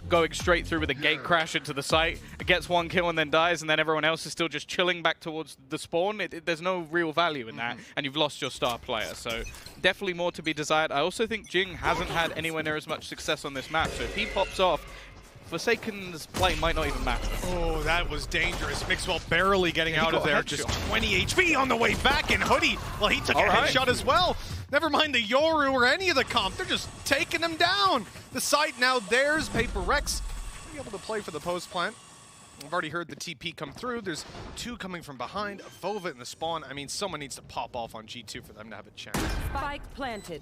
going straight through with a gate crash into the site, gets 1 kill and then dies, and then everyone else is still just chilling back towards the spawn. There's no real value in that, and you've lost your star player. So definitely more to be desired. I also think Jinggg hasn't had anywhere near as much success on this map, so if he pops off, Forsaken's play might not even matter. Oh, that was dangerous. Mixwell barely getting out of there. Just 20 HP on the way back, and Hoody, well, he took a headshot as well. Never mind the Yoru or any of the comp. They're just taking him down. The site now theirs. PRX be able to play for the post plant. We've already heard the TP come through. There's 2 coming from behind. AvovA in the spawn. I mean, someone needs to pop off on G2 for them to have a chance. Spike planted.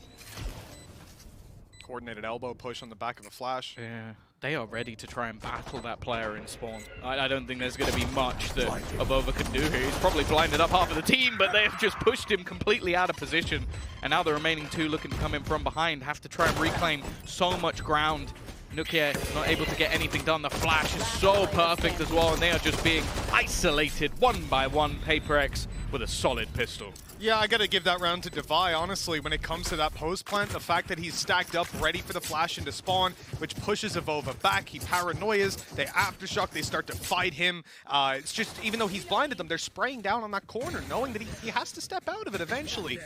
Coordinated elbow push on the back of a flash. Yeah, they are ready to try and battle that player in spawn. I don't think there's going to be much that AvovA can do here. He's probably blinded up half of the team, but they have just pushed him completely out of position. And now the remaining 2 looking to come in from behind have to try and reclaim so much ground. Nukkye not able to get anything done. The flash is so perfect as well, and they are just being isolated one by one. PRX with a solid pistol. Yeah, I gotta give that round to Devi, honestly, when it comes to that post plant. The fact that he's stacked up, ready for the flash into spawn, which pushes AvovA back. He paranoias, they aftershock, they start to fight him. It's just, even though he's blinded them, they're spraying down on that corner, knowing that he has to step out of it eventually.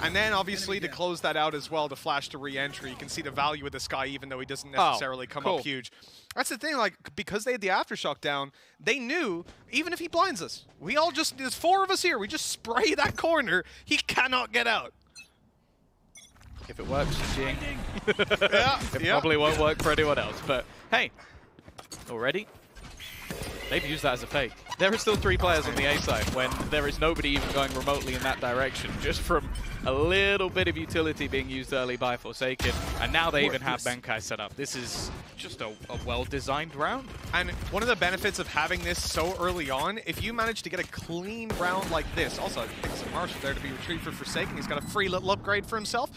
And then, obviously, to close that out as well, to flash to re-entry. You can see the value of the Skye, even though he doesn't necessarily come up huge. That's the thing, like, because they had the aftershock down, they knew, even if he blinds us, we all just, there's 4 of us here, we just spray that corner, he cannot get out. If it works for Jinggg, it yeah. probably won't work for anyone else. But hey, already, they've used that as a fake. There are still 3 players on the A side when there is nobody even going remotely in that direction, just from a little bit of utility being used early by Forsaken. And now they even have Benkai set up. This is just a well-designed round. And one of the benefits of having this so early on, if you manage to get a clean round like this, also I think some Marshall there to be retrieved for Forsaken. He's got a free little upgrade for himself.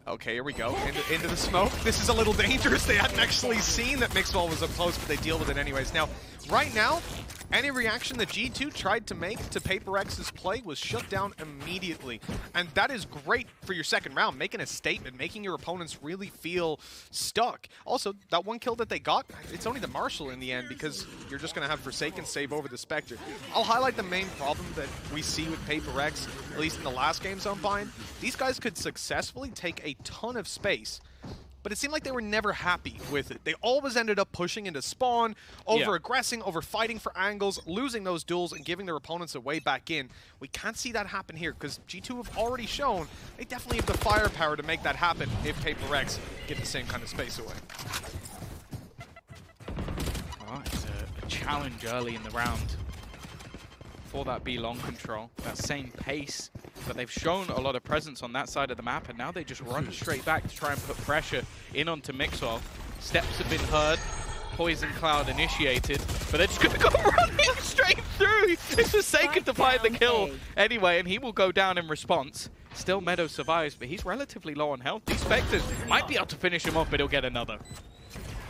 Okay, here we go, into the smoke. This is a little dangerous. They hadn't actually seen that Mixwell was up close, but they deal with it anyways. Now, right now, any reaction that G2 tried to make to PRX's play was shut down immediately. And that is great for your second round, making a statement, making your opponents really feel stuck. Also, that 1 kill that they got, it's only the Marshall in the end because you're just going to have Forsaken save over the Spectre. I'll highlight the main problem that we see with PRX, at least in the last game zone bind. These guys could successfully take a ton of space, but it seemed like they were never happy with it. They always ended up pushing into spawn, over-aggressing, over-fighting for angles, losing those duels, and giving their opponents a way back in. We can't see that happen here, because G2 have already shown they definitely have the firepower to make that happen if PRX get the same kind of space away. Alright, it's a challenge early in the round for that B long control, that same pace, but they've shown a lot of presence on that side of the map, and now they just run straight back to try and put pressure in onto Mixwell. Steps have been heard, Poison Cloud initiated, but they're just going to go running straight through. It's Forsaken to find the kill anyway, and he will go down in response. Still, Meddo survives, but he's relatively low on health. These Spectres might be able to finish him off, but he'll get another.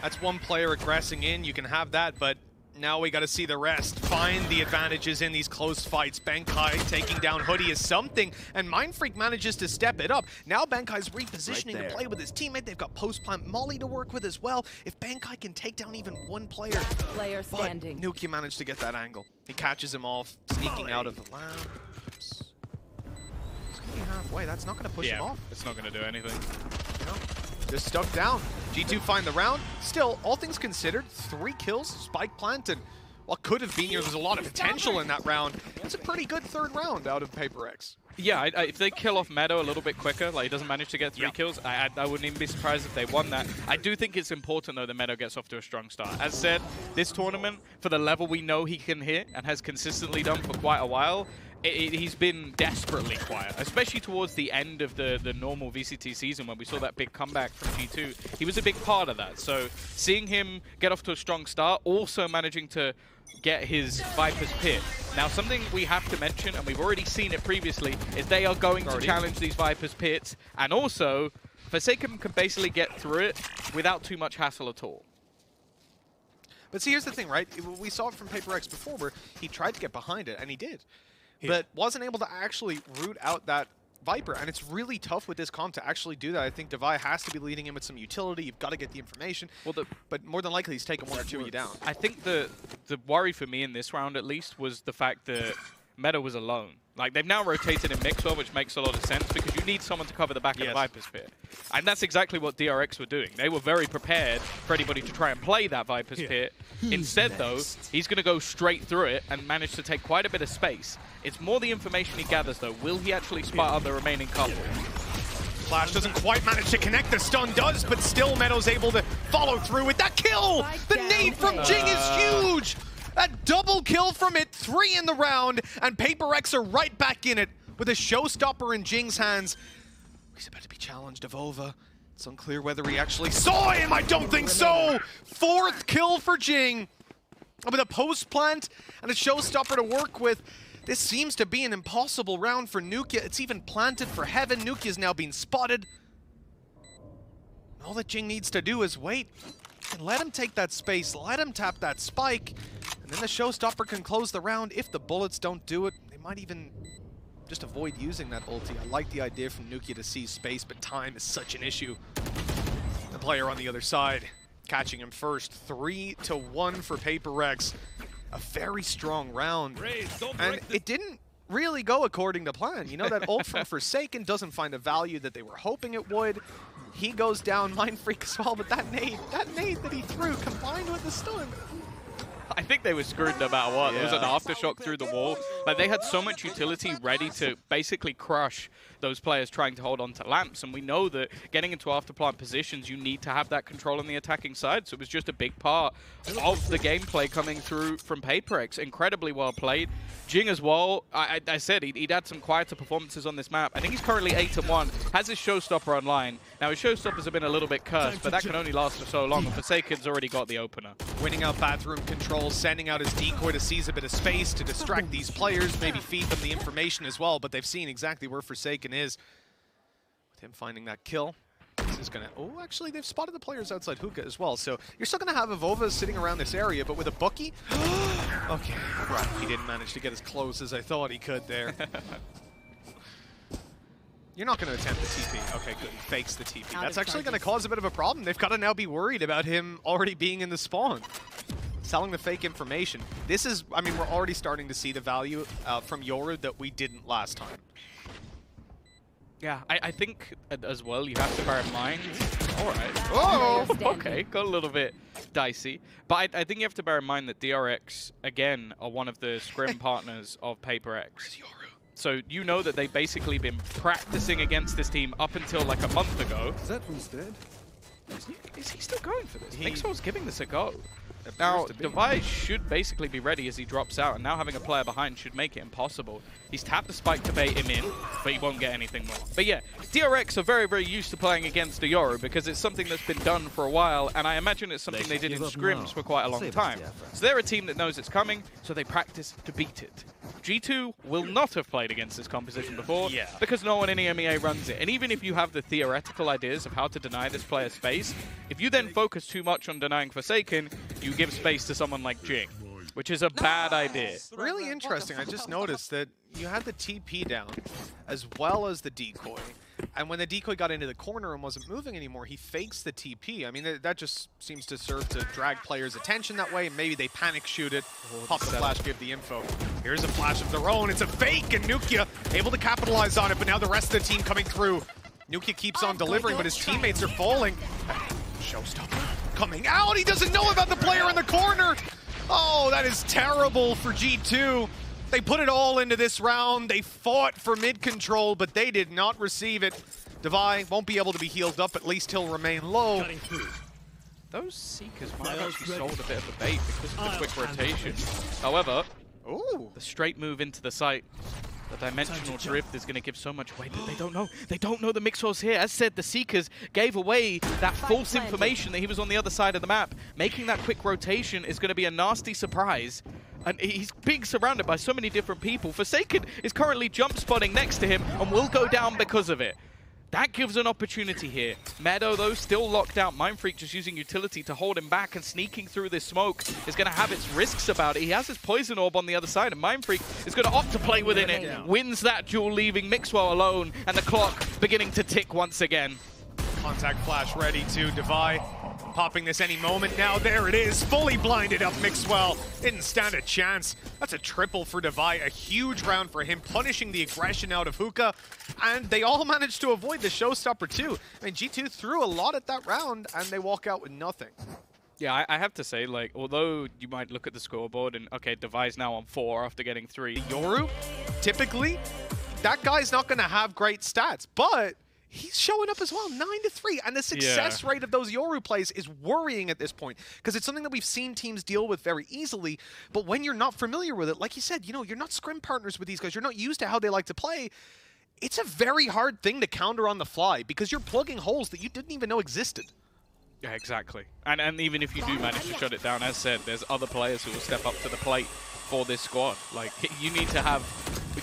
That's 1 player aggressing in, you can have that, but now we got to see the rest. Find the advantages in these close fights. Benkai taking down Hoody is something, and mindfreak manages to step it up. Now Benkai's repositioning to play with his teammate. They've got post-plant Molly to work with as well. If Benkai can take down even 1 player. Standing. But nukkye managed to get that angle. He catches him off, sneaking out of the lab. He's going to be halfway. That's not going to push him off. It's not going to do anything. No. Just stuck down. G2 find the round. Still, all things considered, 3 kills, spike plant, and what could have been here, there's a lot of potential in that round. It's a pretty good 3rd round out of PRX. Yeah, if they kill off Meddo a little bit quicker, like he doesn't manage to get 3 kills, I wouldn't even be surprised if they won that. I do think it's important, though, that Meddo gets off to a strong start. As said, this tournament, for the level we know he can hit and has consistently done for quite a while, he's been desperately quiet, especially towards the end of the normal VCT season when we saw that big comeback from G2. He was a big part of that. So seeing him get off to a strong start, also managing to get his Viper's Pit. Now, something we have to mention, and we've already seen it previously, is they are going to challenge these Viper's Pits, and also Forsaken can basically get through it without too much hassle at all. But see, here's the thing, right? We saw it from PRX before where he tried to get behind it, and he did. But wasn't able to actually root out that Viper, and it's really tough with this comp to actually do that. I think Devi has to be leading in with some utility. You've got to get the information. Well, but more than likely, he's taking one or two of you down. I think the worry for me in this round, at least, was the fact that Meddo was alone. Like, they've now rotated in Mixwell, which makes a lot of sense because you need someone to cover the back of the Viper's pit. And that's exactly what PRX were doing. They were very prepared for anybody to try and play that Viper's pit. Instead, though, he's going to go straight through it and manage to take quite a bit of space. It's more the information he gathers, though. Will he actually spot out the remaining couple? Flash doesn't quite manage to connect. The stun does, but still Meddo's able to follow through with that kill! The nade from Jinggg is huge! A double kill from it, 3 in the round, and PRX are right back in it with a showstopper in Jingg's hands. He's about to be challenged, AvovA. It's unclear whether he actually saw him. I don't think so. 4th kill for Jinggg. With a post plant and a showstopper to work with, this seems to be an impossible round for nukkye. It's even planted for heaven. nukkye is now being spotted. All that Jinggg needs to do is wait and let him take that space, let him tap that spike, and then the showstopper can close the round. If the bullets don't do it, they might even just avoid using that ulti. I like the idea from nukkye to seize space, but time is such an issue. The player on the other side catching him first. 3-1 for PRX. A very strong round. Raze, and it didn't really go according to plan. You know, that ult from Forsaken doesn't find the value that they were hoping it would. He goes down, mindfreak as well, but that nade that he threw combined with the stun. I think they were screwed no matter what. There was an aftershock through the wall. Like, they had so much utility ready to basically crush those players trying to hold on to lamps. And we know that getting into afterplant positions, you need to have that control on the attacking side. So it was just a big part of the gameplay coming through from PRX. Incredibly well played. Jinggg as well, I said he'd had some quieter performances on this map. I think he's currently 8-1, has his showstopper online. Now his showstoppers have been a little bit cursed, but that can only last for so long, and Forsaken's already got the opener. Winning out bathroom control, sending out his decoy to seize a bit of space to distract these players, maybe feed them the information as well, but they've seen exactly where Forsaken is. With him finding that kill, this is gonna, oh, actually they've spotted the players outside hookah as well, so you're still gonna have AvovA sitting around this area, but with a bookie, okay, right, he didn't manage to get as close as I thought he could there. You're not going to attempt the TP. Okay, good. He fakes the TP. That's actually going to cause a bit of a problem. They've got to now be worried about him already being in the spawn. Selling the fake information. This is, I mean, we're already starting to see the value from Yoru that we didn't last time. Yeah, I think as well you have to bear in mind. All right. Oh, okay, got a little bit dicey. But I think you have to bear in mind that PRX, again, are one of the scrim partners of PRX. Where's Yoru? So you know that they've basically been practicing against this team up until like a month ago. Is that one's dead? Is he still going for this? Mixwell's giving this a go. Now, Devi should basically be ready as he drops out, and now having a player behind should make it impossible. He's tapped the spike to bait him in, but he won't get anything more. But yeah, PRX are very, very used to playing against the Yoru because it's something that's been done for a while, and I imagine it's something they did in scrims for quite a long time. So they're a team that knows it's coming, so they practice to beat it. G2 will not have played against this composition before because no one in EMEA runs it. And even if you have the theoretical ideas of how to deny this player space, if you then focus too much on denying Forsaken, you give space to someone like Jinggg, which is a bad idea. Really interesting. I just noticed that you had the TP down as well as the decoy. And when the decoy got into the corner and wasn't moving anymore, he fakes the TP. I mean, that just seems to serve to drag players' attention that way. Maybe they panic shoot it, pop the flash, give the info. Here's a flash of their own. It's a fake, and nukkye able to capitalize on it, but now the rest of the team coming through. nukkye keeps on delivering, but his teammates are falling. Showstopper coming out. He doesn't know about the player in the corner. Oh, that is terrible for G2. They put it all into this round. They fought for mid control, but they did not receive it. Devi won't be able to be healed up. At least he'll remain low. Those Seekers might have actually sold a bit of a bait because of the quick rotation. However, the straight move into the site, the dimensional drift is going to give so much away, but they don't know. They don't know the Mixwell's here. As said, the Seekers gave away that false information that he was on the other side of the map. Making that quick rotation is going to be a nasty surprise. And he's being surrounded by so many different people. Forsaken is currently jump spotting next to him and will go down because of it. That gives an opportunity here. Meddo, though, still locked out. mindfreak just using utility to hold him back, and sneaking through this smoke is going to have its risks about it. He has his poison orb on the other side, and mindfreak is going to opt to play within it. Wins that duel, leaving Mixwell alone, and the clock beginning to tick once again. Contact flash ready to Divide. Popping this any moment now. There it is. Fully blinded up Mixwell. Didn't stand a chance. That's a triple for Divide. A huge round for him, punishing the aggression out of Hookah. And they all managed to avoid the showstopper too. I mean, G2 threw a lot at that round, and they walk out with nothing. Yeah, I have to say, like, although you might look at the scoreboard and, okay, Divide's now on 4 after getting 3. Yoru, typically, that guy's not going to have great stats, but he's showing up as well, 9-3, and the success rate of those Yoru plays is worrying at this point, because it's something that we've seen teams deal with very easily, but when you're not familiar with it, like you said, you know, you're not scrim partners with these guys, you're not used to how they like to play, it's a very hard thing to counter on the fly, because you're plugging holes that you didn't even know existed. Yeah, exactly. And even if you do manage to shut it down, as said, there's other players who will step up to the plate for this squad. Like, you need to have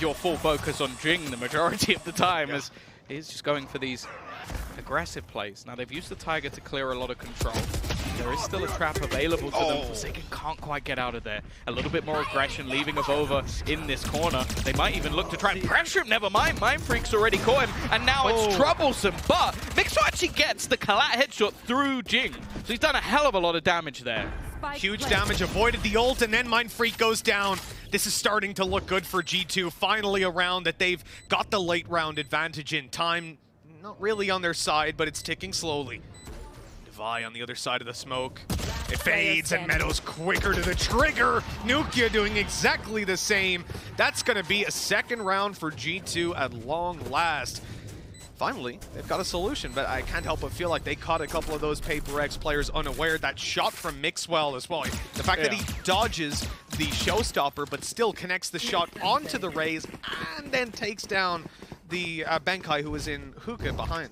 your full focus on Jinggg the majority of the time, as he's just going for these aggressive plays. Now, they've used the Tiger to clear a lot of control. There is still a trap available to them. Forsaken can't quite get out of there. A little bit more aggression, leaving AvovA in this corner. They might even look to try and pressure him. Never mind, mindfreak's already caught him, and now it's troublesome. But Mixwell actually gets the collat headshot through Jinggg. So he's done a hell of a lot of damage there. Huge damage, avoided the ult, and then mindfreak goes down. This is starting to look good for G2. Finally a round that they've got the late round advantage in. Time not really on their side, but it's ticking slowly. Divide on the other side of the smoke. It fades, and Meddo's quicker to the trigger. Nukkye doing exactly the same. That's going to be a second round for G2 at long last. Finally, they've got a solution, but I can't help but feel like they caught a couple of those PRX players unaware. That shot from Mixwell as well. The fact that he dodges the showstopper, but still connects the shot onto the Raze, and then takes down the Benkai, who was in Hookah behind.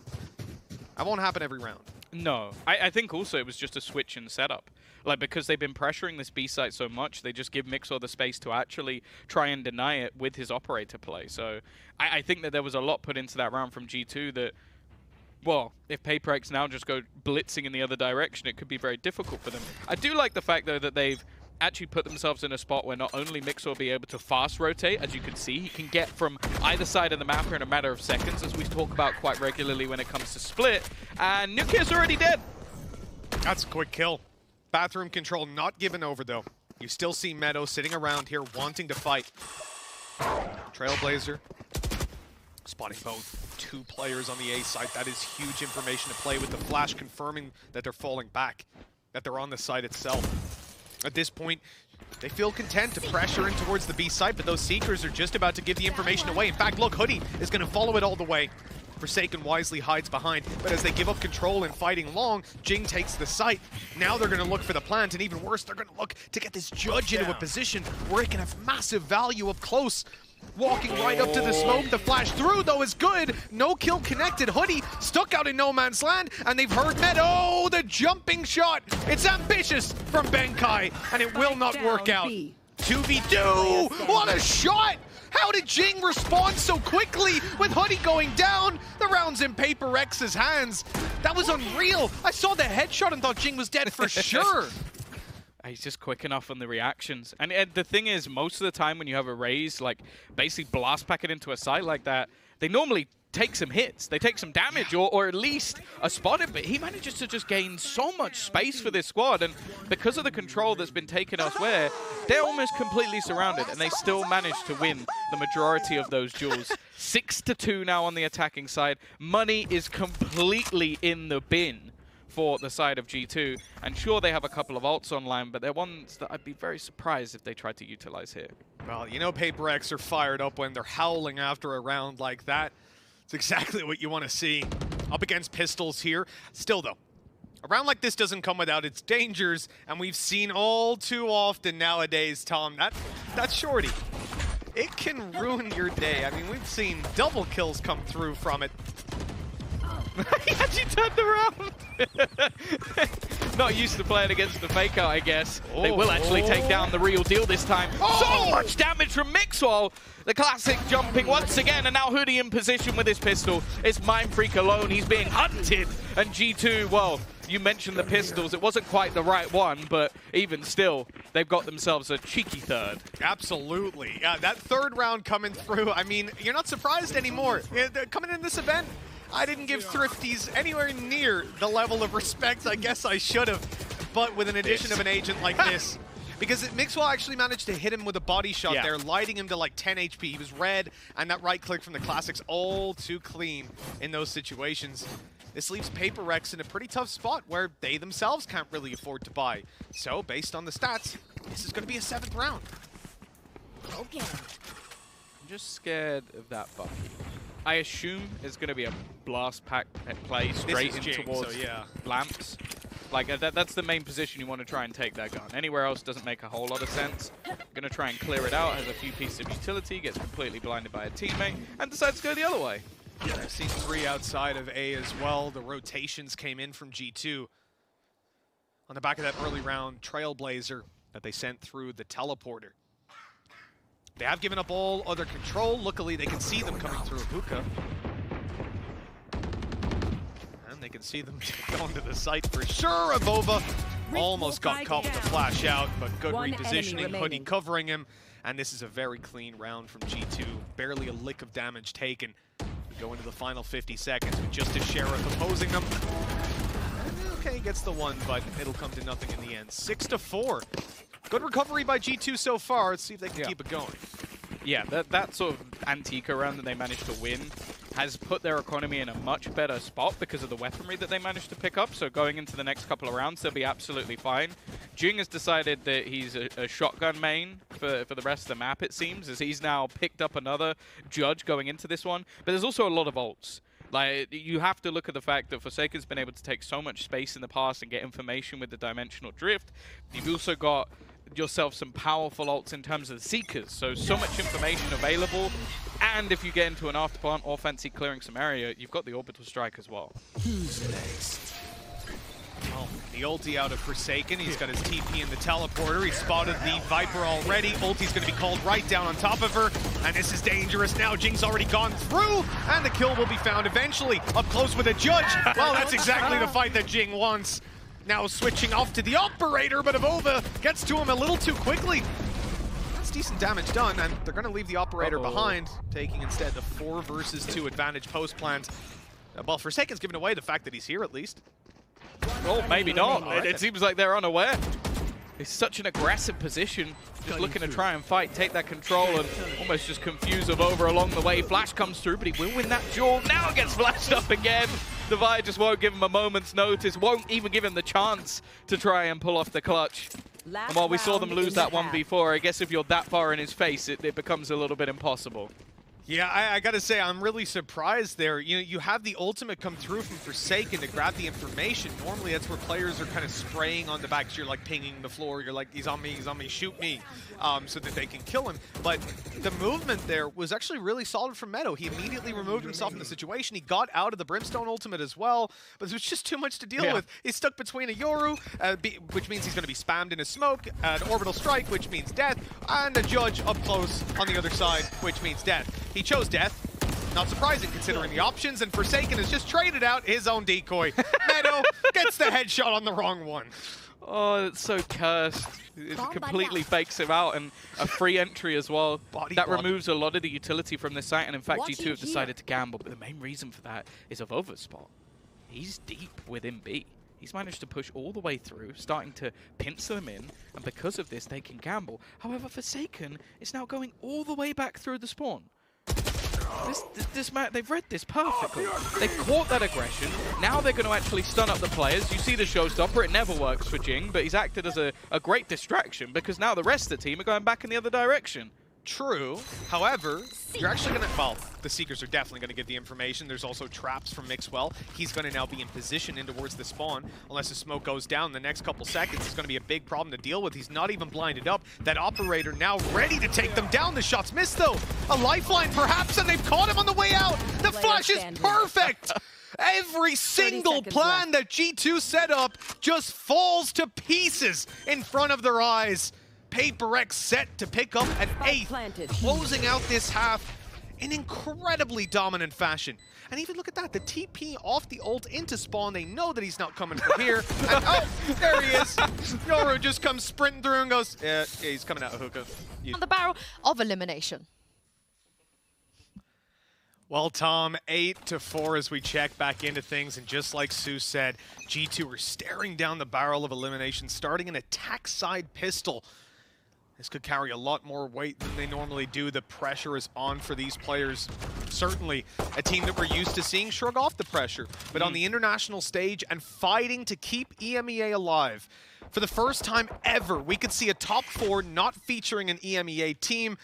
That won't happen every round. No, I think also it was just a switch in setup. Like, because they've been pressuring this B site so much, they just give Mixwell the space to actually try and deny it with his operator play. So I think that there was a lot put into that round from G2 that, well, if PRX now just go blitzing in the other direction, it could be very difficult for them. I do like the fact, though, that they've actually put themselves in a spot where not only Mixwell will be able to fast rotate, as you can see, he can get from either side of the map in a matter of seconds, as we talk about quite regularly when it comes to split, and Nukkye's already dead. That's a quick kill. Bathroom control not given over, though. You still see Meddo sitting around here wanting to fight. Trailblazer spotting both 2 players on the A site. That is huge information to play with. The flash confirming that they're falling back, that they're on the site itself. At this point, they feel content to pressure in towards the B site, but those Seekers are just about to give the information away. In fact, look, Hoody is going to follow it all the way. Forsaken wisely hides behind, but as they give up control and fighting long, Jinggg takes the site. Now they're going to look for the plant, and even worse, they're going to look to get this Judge into a position where it can have massive value up close. Walking right up to the smoke, the flash through, though, is good. No kill connected. Hoody stuck out in no man's land, and they've heard Meddo. The jumping shot. It's ambitious from Benkai, and it will not work out. 2v2. What a shot! How did Jinggg respond so quickly with Hoody going down? The round's in PRX's hands. That was unreal. I saw the headshot and thought Jinggg was dead for sure. He's just quick enough on the reactions. And the thing is, most of the time when you have a Raze, like, basically blast packet into a site like that, they normally take some hits. They take some damage, or at least a spotted, but he manages to just gain so much space for this squad, and because of the control that's been taken elsewhere, they're almost completely surrounded, and they still manage to win the majority of those duels. 6-2 now on the attacking side. Money is completely in the bin for the side of G2, and sure, they have a couple of ults online, but they're ones that I'd be very surprised if they tried to utilize here. Well, you know PRX are fired up when they're howling after a round like that. It's exactly what you want to see. Up against pistols here. Still, though, a round like this doesn't come without its dangers, and we've seen all too often nowadays, Tom, that shorty, it can ruin your day. I mean, we've seen double kills come through from it. He actually turned around. Not used to playing against the fake out, I guess. They will actually take down the real deal this time. So much damage from Mixwell. The classic jumping once again, and now Hoody in position with his pistol. It's mindfreak alone. He's being hunted. And G2, well, you mentioned the pistols. It wasn't quite the right one, but even still, they've got themselves a cheeky third. Absolutely. Yeah, that third round coming through, I mean, you're not surprised anymore. Coming in this event, I didn't give Thrifties anywhere near the level of respect I guess I should have. But with an addition of an agent like this, because Mixwell actually managed to hit him with a body shot there, lighting him to like 10 HP. He was red, and that right click from the classics all too clean in those situations. This leaves PRX in a pretty tough spot where they themselves can't really afford to buy. So, based on the stats, this is going to be a 7th round. Okay. I'm just scared of that Bucky. I assume it's going to be a blast pack play straight in Jinggg, towards lamps. Like, that's the main position you want to try and take that gun. Anywhere else doesn't make a whole lot of sense. Going to try and clear it out, has a few pieces of utility, gets completely blinded by a teammate, and decides to go the other way. Yeah, I've seen 3 outside of A as well. The rotations came in from G2 on the back of that early round Trailblazer that they sent through the teleporter. They have given up all other control. Luckily, they can see them coming through hookah. And they can see them going to the site for sure. AvovA almost got caught with the flash out, but good repositioning. Hoody covering him. And this is a very clean round from G2. Barely a lick of damage taken. We go into the final 50 seconds with just a Sheriff opposing them. And, okay, gets the one, but it'll come to nothing in the end. 6-4. Good recovery by G2 so far. Let's see if they can keep it going. Yeah, that sort of Antica round that they managed to win has put their economy in a much better spot because of the weaponry that they managed to pick up. So going into the next couple of rounds, they'll be absolutely fine. Jinggg has decided that he's a shotgun main for the rest of the map, it seems, as he's now picked up another judge going into this one. But there's also a lot of ults. Like, you have to look at the fact that Forsaken's been able to take so much space in the past and get information with the dimensional drift. You've also got yourself some powerful ults in terms of the Seekers, so much information available, and if you get into an afterplant or fancy clearing some area, you've got the orbital strike as well. Who's next? Oh, the ulti out of Forsaken. He's got his TP in the teleporter. He spotted the Viper already. Ulti's going to be called right down on top of her, and this is dangerous now. Jingg's already gone through, and the kill will be found eventually. Up close with a judge. Well, that's exactly the fight that Jinggg wants. Now switching off to the operator, but AvovA gets to him a little too quickly. That's decent damage done, and they're going to leave the operator behind, taking instead the 4 versus 2 advantage post-plant. Well, Forsaken's given away the fact that he's here, at least. Well, maybe not. It seems like they're unaware. It's such an aggressive position, just looking to try and fight, take that control, and almost just confuse AvovA along the way. Flash comes through, but he will win that duel. Now it gets flashed up again. Divide just won't give him a moment's notice, won't even give him the chance to try and pull off the clutch. And while we saw them lose that 1v4, I guess if you're that far in his face, it becomes a little bit impossible. Yeah, I gotta say, I'm really surprised there. You know, you have the ultimate come through from Forsaken to grab the information. Normally, that's where players are kind of spraying on the back. So you're like pinging the floor. You're like, he's on me, shoot me, so that they can kill him. But the movement there was actually really solid from Meddo. He immediately removed himself from the situation. He got out of the Brimstone ultimate as well, but it was just too much to deal with. He's stuck between a Yoru, which means he's going to be spammed in his smoke, an orbital strike, which means death, and a judge up close on the other side, which means death. He chose death. Not surprising considering the options, and Forsaken has just traded out his own decoy. Meddo gets the headshot on the wrong one. Oh, it's so cursed. It completely fakes him out, and a free entry as well. That removes a lot of the utility from this site, and in fact G2 have decided to gamble, but the main reason for that is AvovA's spot. He's deep within B. He's managed to push all the way through, starting to pinch them in, and because of this they can gamble. However, Forsaken is now going all the way back through the spawn. This man, they've read this perfectly. They've caught that aggression. Now they're going to actually stun up the players. You see the showstopper. It never works for Jinggg, but he's acted as a great distraction because now the rest of the team are going back in the other direction. True. However, you're actually going to... Well, the Seekers are definitely going to give the information. There's also traps from Mixwell. He's going to now be in position in towards the spawn. Unless the smoke goes down in the next couple seconds, it's going to be a big problem to deal with. He's not even blinded up. That operator now ready to take them down. The shot's missed, though. A lifeline, perhaps, and they've caught him on the way out. The flash is perfect! Every single plan that G2 set up just falls to pieces in front of their eyes. PRX set to pick up an 8th, closing out this half in incredibly dominant fashion. And even look at that, the TP off the ult into spawn. They know that he's not coming from here. And oh, there he is. Yoru just comes sprinting through and goes, yeah, he's coming out of hookah. On the barrel of elimination. Well, Tom, 8-4 as we check back into things, and just like Sue said, G2 are staring down the barrel of elimination, starting an attack side pistol. This could carry a lot more weight than they normally do. The pressure is on for these players. Certainly a team that we're used to seeing shrug off the pressure, but on the international stage and fighting to keep EMEA alive. For the first time ever, we could see a top 4 not featuring an EMEA team.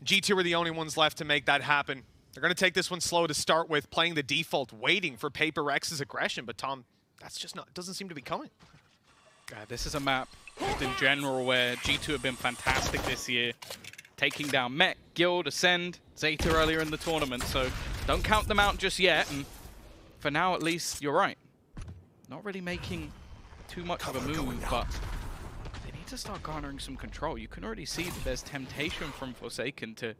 G2 are the only ones left to make that happen. They're going to take this one slow to start with, playing the default, waiting for PRX's aggression, but Tom, that's just not, doesn't seem to be coming. This is a map, just in general, where G2 have been fantastic this year. Taking down Mech, Guild, Ascend, Zeta earlier in the tournament, so don't count them out just yet. And for now, at least, you're right. Not really making too much of a move, but they need to start garnering some control. You can already see that there's temptation from Forsaken to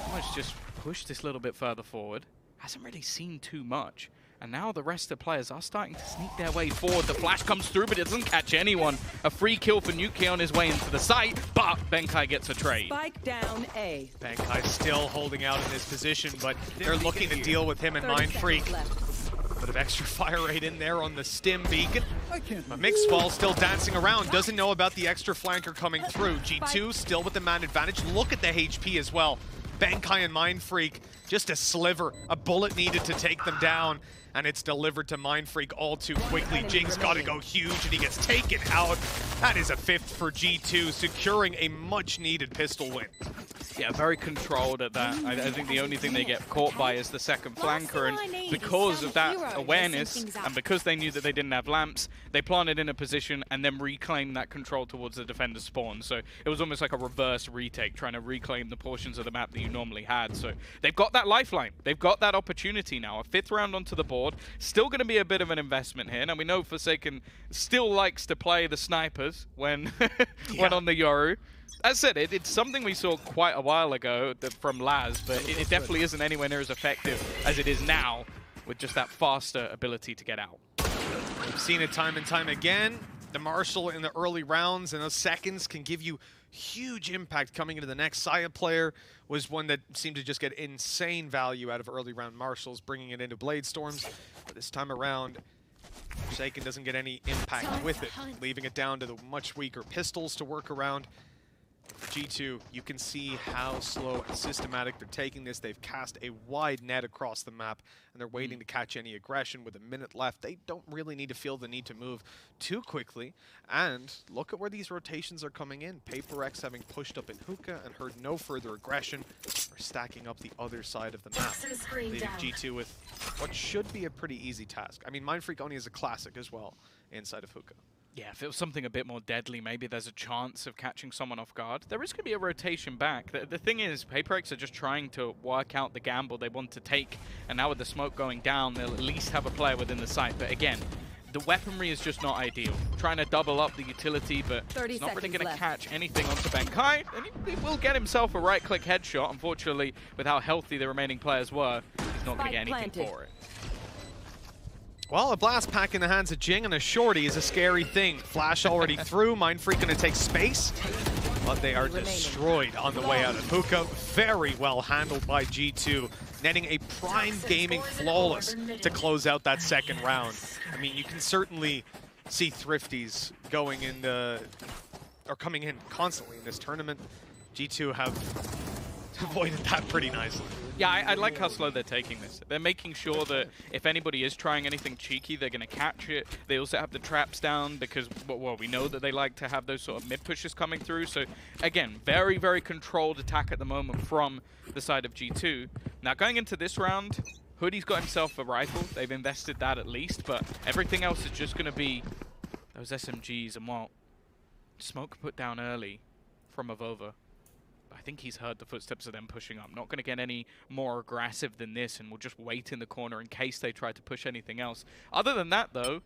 almost just push this little bit further forward. Hasn't really seen too much. And now the rest of the players are starting to sneak their way forward. The flash comes through, but it doesn't catch anyone. A free kill for nukkye on his way into the site, but Benkai gets a trade. Spike down A. Benkai still holding out in this position, but they're looking to deal with him and mindfreak. Bit of extra fire rate in there on the stim beacon. But Mixwell still dancing around, doesn't know about the extra flanker coming through. G2 still with the man advantage. Look at the HP as well. Benkai and mindfreak, just a sliver, a bullet needed to take them down. And it's delivered to mindfreak all too quickly. Jingg's got to go huge, and he gets taken out. That is a 5th for G2, securing a much-needed pistol win. Yeah, very controlled at that. I think the only thing they get caught by is the second flanker, and because of that awareness, and because they knew that they didn't have lamps, they planted in a position and then reclaimed that control towards the defender's spawn. So it was almost like a reverse retake, trying to reclaim the portions of the map that you normally had. So they've got that lifeline. They've got that opportunity now. A 5th round onto the board. Still going to be a bit of an investment here. Now we know Forsaken still likes to play the snipers when on the Yoru. As I said, it's something we saw quite a while ago from Laz, but it definitely isn't anywhere near as effective as it is now with just that faster ability to get out. We've seen it time and time again. The Marshal in the early rounds and those seconds can give you huge impact coming into the next. Saya player was one that seemed to just get insane value out of early round Marshals, bringing it into Blade Storms. But this time around, Forsaken doesn't get any impact with it, leaving it down to the much weaker pistols to work around. For G2, you can see how slow and systematic they're taking this. They've cast a wide net across the map, and they're waiting to catch any aggression. With a minute left, they don't really need to feel the need to move too quickly. And look at where these rotations are coming in. PRX, having pushed up in hookah and heard no further aggression, are stacking up the other side of the map, leaving G2 with what should be a pretty easy task. I mean, mindfreak only is a classic as well inside of hookah. Yeah, if it was something a bit more deadly, maybe there's a chance of catching someone off guard. There is going to be a rotation back. The thing is, PRX are just trying to work out the gamble they want to take, and now with the smoke going down, they'll at least have a player within the site. But again, the weaponry is just not ideal. Trying to double up the utility, but it's not really going to catch anything onto Benkai. And he will get himself a right-click headshot. Unfortunately, with how healthy the remaining players were, he's not going to get anything for it. Well, a blast pack in the hands of Jinggg and a shorty is a scary thing. Flash already through, mindfreak going to take space, but they are destroyed on the way out of hookah. Very well handled by G2, netting a prime gaming flawless to close out that second round. I mean, you can certainly see thrifties going in or coming in constantly in this tournament. G2 have avoided that pretty nicely. Yeah, I like how slow they're taking this. They're making sure that if anybody is trying anything cheeky, they're going to catch it. They also have the traps down because, well, we know that they like to have those sort of mid-pushes coming through. So, again, very, very controlled attack at the moment from the side of G2. Now, going into this round, Hoody's got himself a rifle. They've invested that at least, but everything else is just going to be those SMGs and, well, smoke put down early from AvovA. I think he's heard the footsteps of them pushing up. Not going to get any more aggressive than this, and we'll just wait in the corner in case they try to push anything else. Other than that, though,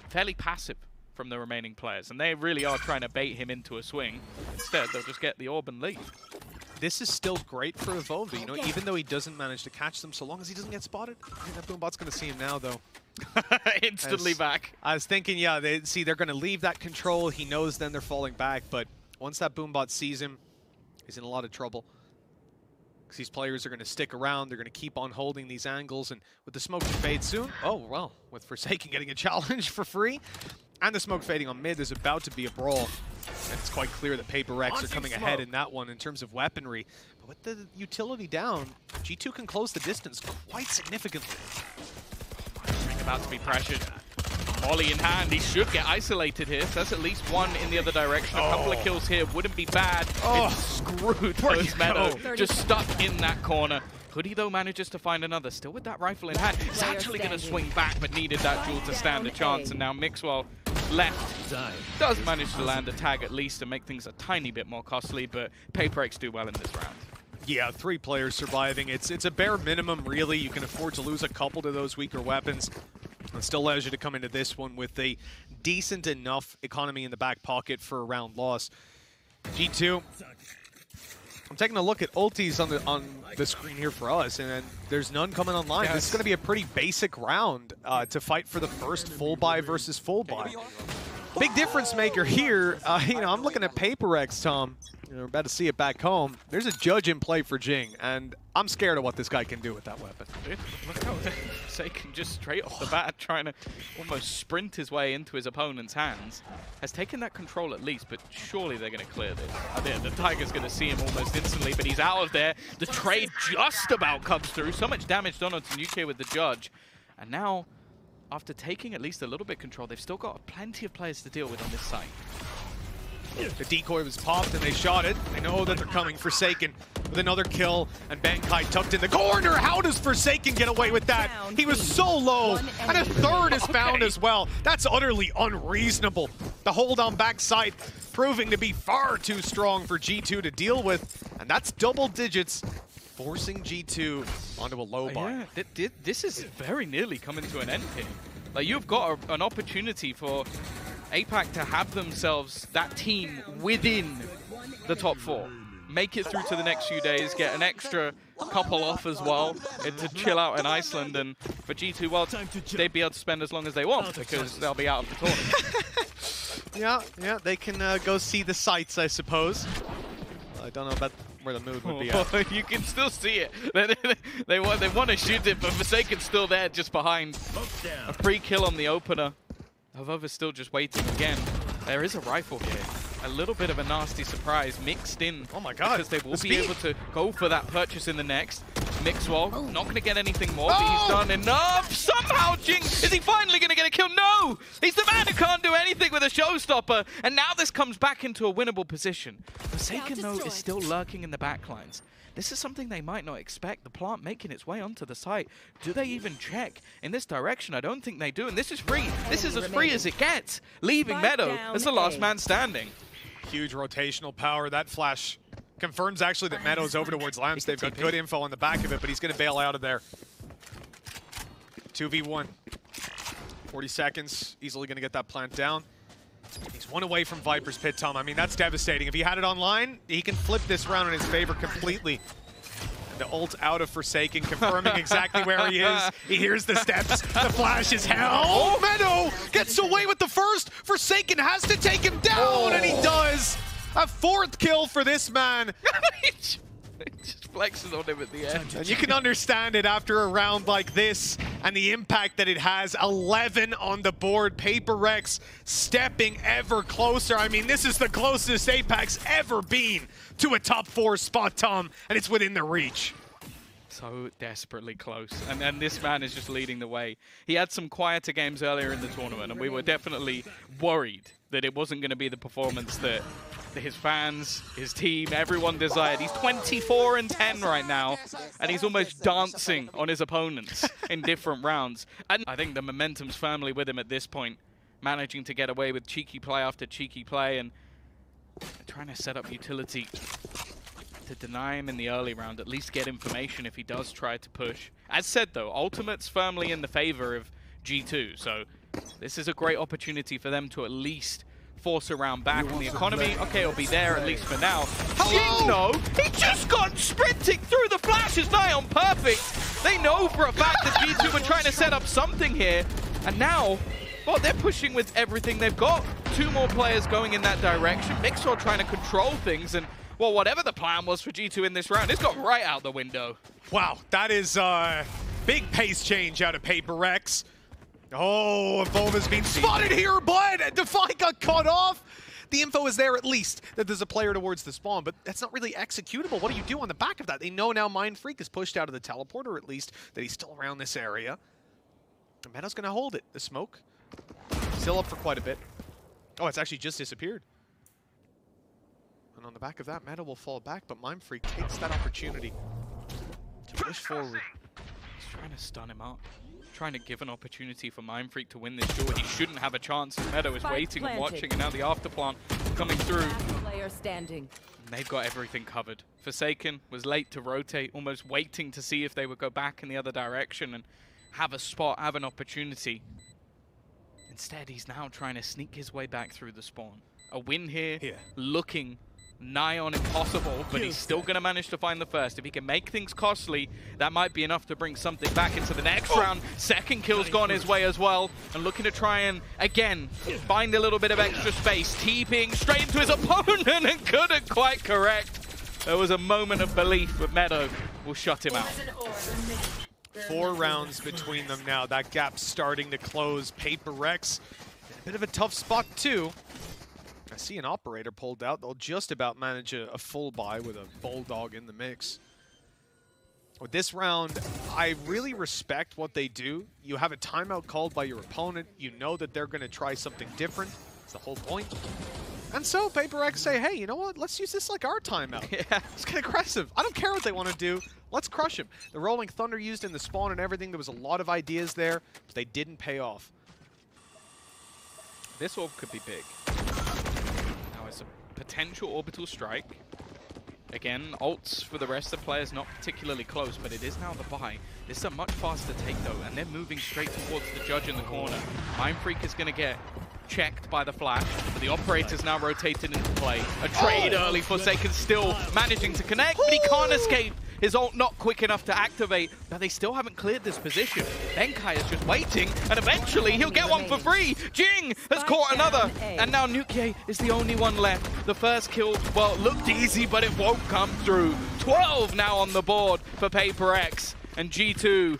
fairly passive from the remaining players, and they really are trying to bait him into a swing. Instead, they'll just get the orb and leave. This is still great for AvovA, you know, even though he doesn't manage to catch them, so long as he doesn't get spotted. I think that Boombot's going to see him now, though. Instantly back. I was thinking, yeah, they're going to leave that control. He knows then they're falling back, but once that Boombot sees him, he's in a lot of trouble. Because these players are going to stick around. They're going to keep on holding these angles, and with the smoke to fade soon. Oh, well, with Forsaken getting a challenge for free, and the smoke fading on mid, there's about to be a brawl. And it's quite clear that PRX are coming ahead in that one in terms of weaponry. But with the utility down, G2 can close the distance quite significantly. Ring about to be pressured. Molly in hand, he should get isolated here. So that's at least one in the other direction. A couple of kills here wouldn't be bad. It's screwed those Meddo. Just stuck in that corner. Hoody, though, manages to find another. Still with that rifle in hand. He's actually going to swing back, but needed that duel to stand a chance. And now Mixwell left. Does manage to land a tag at least and make things a tiny bit more costly, but PRX do well in this round. Yeah, 3 players surviving. It's a bare minimum, really. You can afford to lose a couple to those weaker weapons. It still allows you to come into this one with a decent enough economy in the back pocket for a round loss. G2, I'm taking a look at ultis on the screen here for us, and there's none coming online. This is going to be a pretty basic round to fight for the first full buy versus full buy. Big difference maker here. You know, I'm looking at PRX, Tom. You know, we're about to see it back home. There's a judge in play for Jinggg, and I'm scared of what this guy can do with that weapon. Dude, look how Forsaken just straight off the bat trying to almost sprint his way into his opponent's hands. Has taken that control at least, but surely they're going to clear this. The Tiger's going to see him almost instantly, but he's out of there. The trade just about comes through. So much damage done onto nukkye with the judge. And now, after taking at least a little bit control, they've still got plenty of players to deal with on this site. The decoy was popped and they shot it. They know that they're coming. Forsaken with another kill, and Benkai tucked in the corner. How does Forsaken get away with that? He was so low, and a third is found as well. That's utterly unreasonable. The hold on backside proving to be far too strong for G2 to deal with, and that's double digits, forcing G2 onto a low buy. Yeah, this is very nearly coming to an end here. Like, you've got an opportunity for APAC to have themselves that team within the top 4. Make it through to the next few days, get an extra couple off as well to chill out in Iceland, and for G2, well, they'd be able to spend as long as they want because they'll be out of the tournament. Yeah, they can go see the sights, I suppose. I don't know about where the mood would be at. You can still see it. They want to shoot it, but Forsaken's still there just behind. A free kill on the opener. AvovA's still just waiting again. There is a rifle here. A little bit of a nasty surprise mixed in. Oh my god. Because they will be able to go for that purchase in the next. Mixwell, not going to get anything more, but he's done enough. Somehow, Jinggg, is he finally going to get a kill? No! He's the man who can't do anything with a showstopper. And now this comes back into a winnable position. Forsaken, though, is still lurking in the backlines. This is something they might not expect. The plant making its way onto the site. Do they even check in this direction? I don't think they do. And this is free. This is as free as it gets. Leaving Meddo as the last man standing. Huge rotational power. That flash confirms actually that Meddo's over towards Lamps. They've got good info on the back of it, but he's going to bail out of there. 2v1. 40 seconds. Easily going to get that plant down. He's one away from Viper's Pit, Tom. I mean, that's devastating. If he had it online, he can flip this round in his favor completely. And the ult out of Forsaken, confirming exactly where he is. He hears the steps. The flash is hell. Oh, Meddo gets away with the first. Forsaken has to take him down, and he does. A 4th kill for this man. Just flexes on him at the end. And you can understand it after a round like this and the impact that it has. 11 on the board. PRX stepping ever closer. I mean, this is the closest APAC's ever been to a top 4 spot, Tom, and it's within their reach. So desperately close. And then this man is just leading the way. He had some quieter games earlier in the tournament, and we were definitely worried that it wasn't going to be the performance that his fans, his team, everyone desired. He's 24-10 right now, and he's almost dancing on his opponents in different rounds. And I think the momentum's firmly with him at this point, managing to get away with cheeky play after cheeky play, and trying to set up utility to deny him in the early round, at least get information if he does try to push. As said though, Ultimate's firmly in the favor of G2, so this is a great opportunity for them to at least force a round back in the economy. Okay, it'll be there at least for now. Jinggg, no, he just got sprinting through the flashes nigh on perfect. They know for a fact that G2 were trying to set up something here, and now, well, they're pushing with everything they've got. 2 more players going in that direction. Mixwell trying to control things, and well, whatever the plan was for G2 in this round, it's got right out the window. Wow, that is big pace change out of PRX. Oh, AvovA's been spotted here, but Defy got cut off. The info is there at least that there's a player towards the spawn, but that's not really executable. What do you do on the back of that? They know now mindfreak is pushed out of the teleporter, at least, that he's still around this area. And Meddo's going to hold it. The smoke still up for quite a bit. Oh, it's actually just disappeared. And on the back of that, Meddo will fall back, but mindfreak takes that opportunity to push forward. He's trying to stun him up. Trying to give an opportunity for mindfreak to win this duel. He shouldn't have a chance. Meddo is waiting and watching, and now the afterplant coming through. Player standing. And they've got everything covered. Forsaken was late to rotate, almost waiting to see if they would go back in the other direction and have a spot, have an opportunity. Instead, he's now trying to sneak his way back through the spawn. A win here, looking nigh on impossible, but he's still going to manage to find the first. If he can make things costly, that might be enough to bring something back into the next round. Second kill's gone his way as well, and looking to try and, again, find a little bit of extra space. TPing straight into his opponent and couldn't quite correct. There was a moment of belief, but Meddo will shut him out. 4 rounds between them now. That gap's starting to close. PRX in a bit of a tough spot too. I see an operator pulled out. They'll just about manage a full buy with a bulldog in the mix. With this round, I really respect what they do. You have a timeout called by your opponent. You know that they're going to try something different. That's the whole point. And so PRX say, hey, you know what? Let's use this like our timeout. Yeah. Let's get aggressive. I don't care what they want to do. Let's crush him. The Rolling Thunder used in the spawn and everything. There was a lot of ideas there, but they didn't pay off. This orb could be big. Now it's a potential orbital strike. Again, ults for the rest of the players not particularly close, but it is now the buy. This is a much faster take though, and they're moving straight towards the judge in the corner. Mindfreak is going to get checked by the flash, but the operator's now rotated into play. A trade early, Forsaken still managing to connect, but he can't escape. His ult not quick enough to activate. Now they still haven't cleared this position. Benkai is just waiting, and eventually he'll get one for free. Jinggg has caught another, and now nukkye is the only one left. The first kill, well, looked easy, but it won't come through. 12 now on the board for PRX, and G2,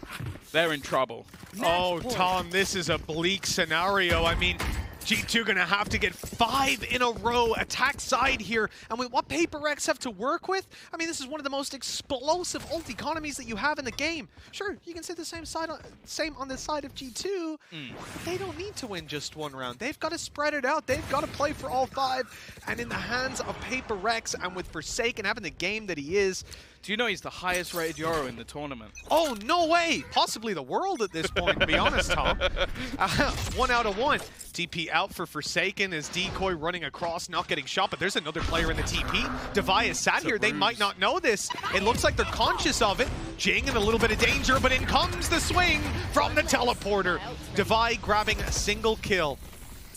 they're in trouble. Oh, Tom, this is a bleak scenario. I mean, G2 gonna have to get 5 in a row attack side here, and with what PRX have to work with, I mean, this is one of the most explosive ult economies that you have in the game. Sure, you can say the same on the side of G2, but they don't need to win just one round. They've got to spread it out. They've got to play for all 5, and in the hands of PRX and with Forsaken having the game that he is. Do you know he's the highest rated Yoru in the tournament? Oh, no way! Possibly the world at this point, to be honest, Tom. 1 out of 1. TP out for Forsaken as Decoy running across, not getting shot, but there's another player in the TP. Defy is sat here. They might not know this. It looks like they're conscious of it. Jinggg in a little bit of danger, but in comes the swing from the teleporter. Defy grabbing a single kill.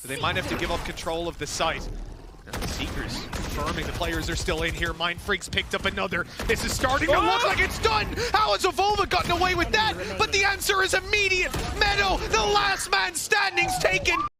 They might have to give up control of the site. And the Seekers confirming the players are still in here. mindfreak's picked up another. This is starting to look like it's done. How has AvovA gotten away with that? But the answer is immediate. Meddo, the last man standing's taken.